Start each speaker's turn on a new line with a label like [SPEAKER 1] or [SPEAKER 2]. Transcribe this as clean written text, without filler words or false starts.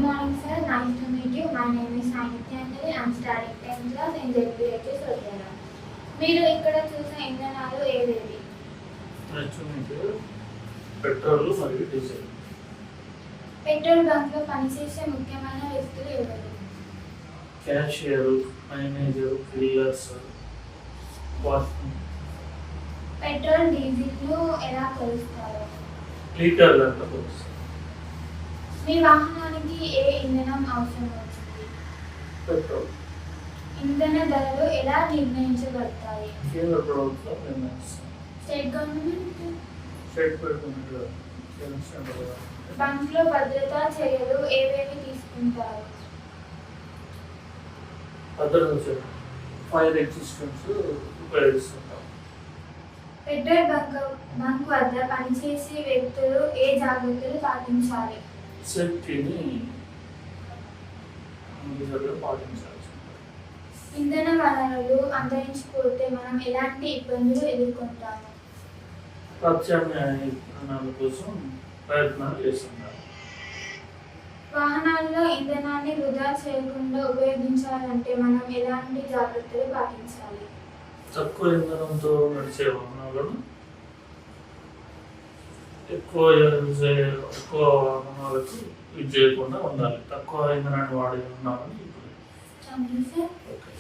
[SPEAKER 1] Good morning, sir. Nice to meet you. My name is Sainityanjali. I am studying 10th class in ZPH Sodhara. మీరు ఇక్కడ చూసిన ఇంధనాలు ఏవేవి?
[SPEAKER 2] Petrol మరియు diesel.
[SPEAKER 1] Petrol బంక్లో పనిచేసే ముఖ్యమైన వ్యక్తులు ఎవరు?
[SPEAKER 2] Cashier, manager, fillers, watchmen.
[SPEAKER 1] Petrol డీజిల్ను ఎలా కొలుస్తారు?
[SPEAKER 2] లీటర్లలో కొలుస్తారు.
[SPEAKER 1] మీ వాహనానికి ఏ ఇంధనం అవసరం వచ్చింది?
[SPEAKER 2] పెట్రోల్.
[SPEAKER 1] ఇంధన ధరలు ఎలా నిర్ణయించబడతాయి?
[SPEAKER 2] కేంద్ర ప్రభుత్వం నిర్ణయిస్తుంది.
[SPEAKER 1] State government.
[SPEAKER 2] State government.
[SPEAKER 1] బంక్లో భద్రతా చర్యలు ఏవేవి తీసుకుంటారు?
[SPEAKER 2] భద్రతా చర్యలు, ఫైర్ ఎగ్జిస్టెన్స్ ఉపయోగిస్తుంటాం.
[SPEAKER 1] పెట్రోల్ బంక్ వద్ద పనిచేసే వ్యక్తులు ఏ జాగ్రత్తలు పాటించాలి?
[SPEAKER 2] సేఫ్టీని పాటించాలి.
[SPEAKER 1] ఇంధన వనరులు అంతరించిపోతే మనం ఎలాంటి ఇబ్బందులు ఎదుర్కొంటాము?
[SPEAKER 2] ప్రత్యామ్నాయ ఇంధనాల కోసం ప్రయత్నాలు చేస్తున్నారు.
[SPEAKER 1] వాహనాల్లో ఇంధనాన్ని వృధా చేయకుండా ఉపయోగించాలంటే మనం ఎలాంటి జాగ్రత్తలు పాటించాలి?
[SPEAKER 2] తక్కువ ఇంధనంతో నడిచే వాహనాలను ఎక్కువ వాహనాలకు ఇది చేయకుండా ఉండాలి. తక్కువ ఇంధనాన్ని వాడే వాహనాలను
[SPEAKER 1] థాంక్యూ సార్.
[SPEAKER 2] ఓకే.